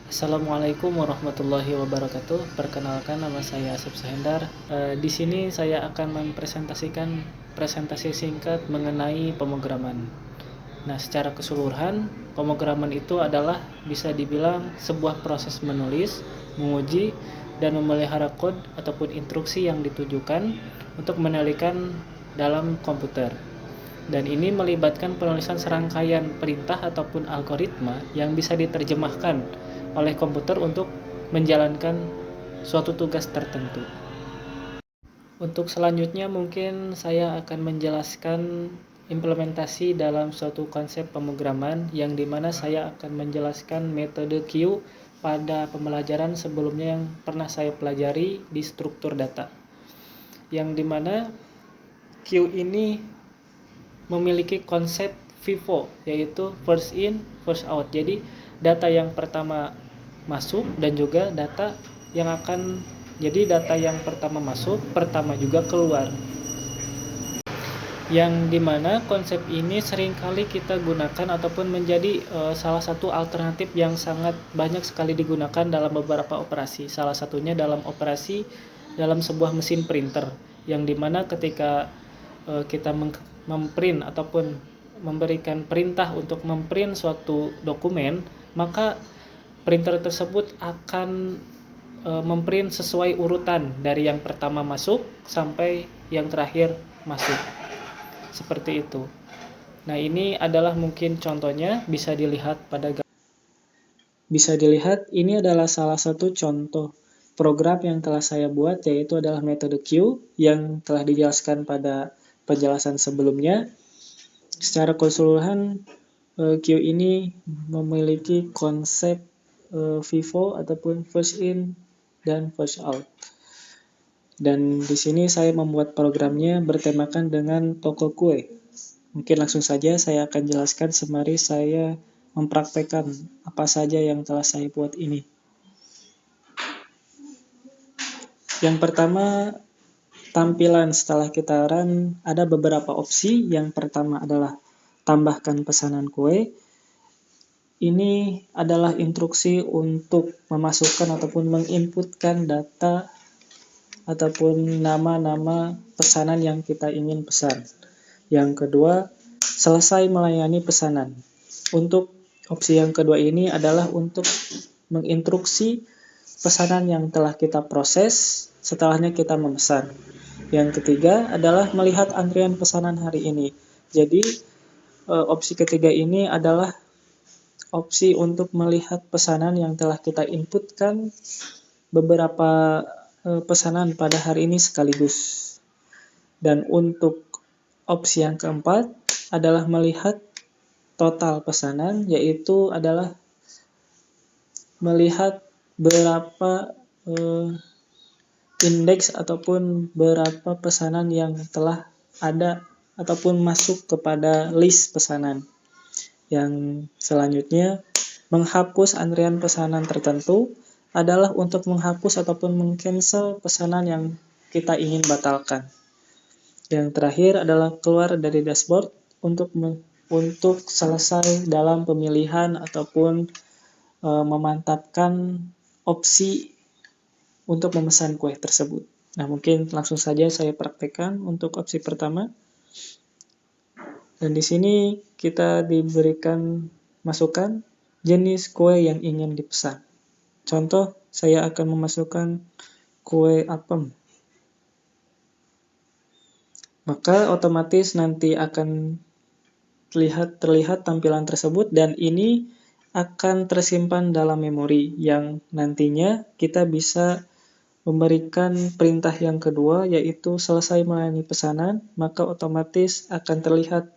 Assalamualaikum warahmatullahi wabarakatuh. Perkenalkan, nama saya Asep Sahendar. Di sini saya akan mempresentasikan presentasi singkat mengenai pemrograman. Nah, secara keseluruhan, pemrograman itu adalah bisa dibilang sebuah proses menulis, menguji, dan memelihara kode ataupun instruksi yang ditujukan untuk mengendalikan dalam komputer. Dan ini melibatkan penulisan serangkaian perintah ataupun algoritma yang bisa diterjemahkan oleh komputer untuk menjalankan suatu tugas tertentu. Untuk selanjutnya mungkin saya akan menjelaskan implementasi dalam suatu konsep pemrograman yang dimana saya akan menjelaskan metode Q pada pembelajaran sebelumnya yang pernah saya pelajari di struktur data. Yang dimana Q ini memiliki konsep FIFO, yaitu first in, first out. Jadi data yang pertama masuk dan juga data yang pertama masuk, pertama juga keluar. Yang dimana konsep ini seringkali kita gunakan ataupun menjadi salah satu alternatif yang sangat banyak sekali digunakan dalam beberapa operasi. Salah satunya dalam operasi dalam sebuah mesin printer, yang dimana ketika kita memprint ataupun memberikan perintah untuk memprint suatu dokumen, maka printer tersebut akan memprint sesuai urutan dari yang pertama masuk sampai yang terakhir masuk. Seperti itu. Nah, ini adalah mungkin contohnya, bisa dilihat ini adalah salah satu contoh program yang telah saya buat, yaitu adalah metode Q yang telah dijelaskan pada penjelasan sebelumnya. Secara keseluruhan, Q ini memiliki konsep FIFO ataupun first in dan first out. Dan di sini saya membuat programnya bertemakan dengan toko kue. Mungkin langsung saja saya akan jelaskan sembari saya mempraktekkan apa saja yang telah saya buat ini. Yang pertama, tampilan setelah kita run ada beberapa opsi. Yang pertama adalah tambahkan pesanan kue. Ini adalah instruksi untuk memasukkan ataupun menginputkan data ataupun nama-nama pesanan yang kita ingin pesan. Yang kedua, selesai melayani pesanan. Untuk opsi yang kedua ini adalah untuk menginstruksi pesanan yang telah kita proses, setelahnya kita memesan. Yang ketiga adalah melihat antrian pesanan hari ini. Jadi, opsi ketiga ini adalah opsi untuk melihat pesanan yang telah kita inputkan beberapa pesanan pada hari ini sekaligus. Dan untuk opsi yang keempat adalah melihat total pesanan, yaitu adalah melihat berapa indeks ataupun berapa pesanan yang telah ada ataupun masuk kepada list pesanan. Yang selanjutnya, menghapus antrian pesanan tertentu adalah untuk menghapus ataupun meng-cancel pesanan yang kita ingin batalkan. Yang terakhir adalah keluar dari dashboard untuk selesai dalam pemilihan ataupun memantapkan opsi untuk memesan kue tersebut. Nah, mungkin langsung saja saya praktekkan untuk opsi pertama. Dan di sini kita diberikan masukan jenis kue yang ingin dipesan. Contoh, saya akan memasukkan kue apem. Maka otomatis nanti akan terlihat tampilan tersebut, dan ini akan tersimpan dalam memori yang nantinya kita bisa memberikan perintah yang kedua, yaitu selesai melayani pesanan, maka otomatis akan terlihat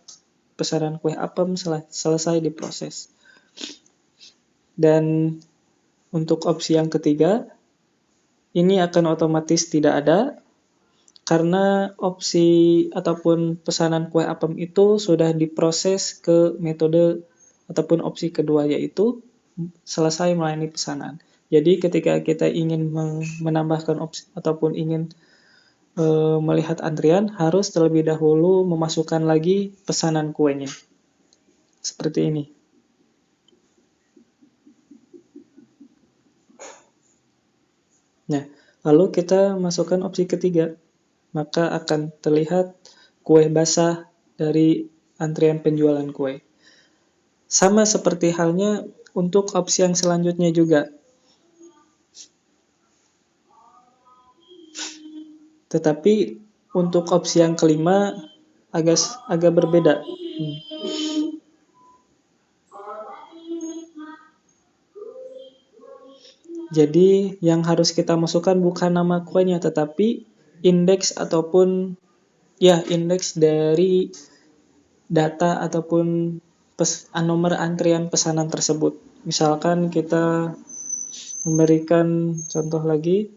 pesanan kue apem selesai diproses. Dan untuk opsi yang ketiga, ini akan otomatis tidak ada, karena opsi ataupun pesanan kue apem itu sudah diproses ke metode ataupun opsi kedua, yaitu selesai melayani pesanan. Jadi ketika kita ingin menambahkan opsi ataupun ingin melihat antrian, harus terlebih dahulu memasukkan lagi pesanan kuenya. Seperti ini. Nah, lalu kita masukkan opsi ketiga, maka akan terlihat kue basah dari antrian penjualan kue. Sama seperti halnya untuk opsi yang selanjutnya juga. Tetapi untuk opsi yang kelima agak berbeda. Jadi yang harus kita masukkan bukan nama kuenya, tetapi indeks ataupun indeks dari data ataupun nomor antrian pesanan tersebut. Misalkan kita memberikan contoh lagi,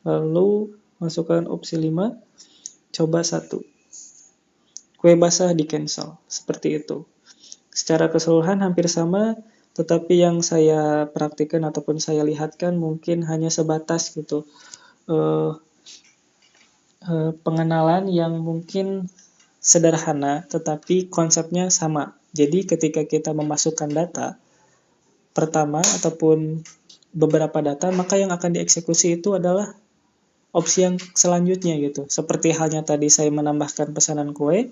lalu masukkan opsi 5, coba 1. Kue basah di cancel, seperti itu. Secara keseluruhan hampir sama, tetapi yang saya praktikkan ataupun saya lihatkan mungkin hanya sebatas gitu. Pengenalan yang mungkin sederhana, tetapi konsepnya sama. Jadi ketika kita memasukkan data pertama ataupun beberapa data, maka yang akan dieksekusi itu adalah opsi yang selanjutnya gitu. Seperti halnya tadi saya menambahkan pesanan kue,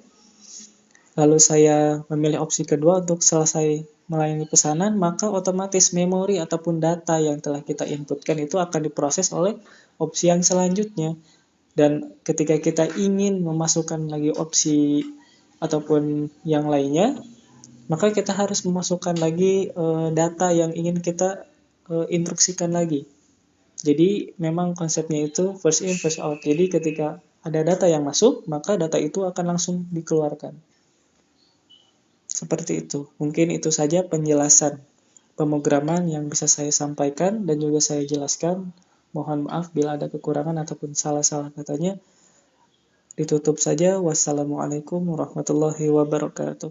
lalu saya memilih opsi kedua untuk selesai melayani pesanan, maka otomatis memori ataupun data yang telah kita inputkan itu akan diproses oleh opsi yang selanjutnya. Dan ketika kita ingin memasukkan lagi opsi ataupun yang lainnya, maka kita harus memasukkan lagi data yang ingin kita instruksikan lagi. Jadi memang konsepnya itu first in, first out. Jadi ketika ada data yang masuk, maka data itu akan langsung dikeluarkan. Seperti itu. Mungkin itu saja penjelasan pemrograman yang bisa saya sampaikan dan juga saya jelaskan. Mohon maaf bila ada kekurangan ataupun salah-salah katanya. Ditutup saja. Wassalamualaikum warahmatullahi wabarakatuh.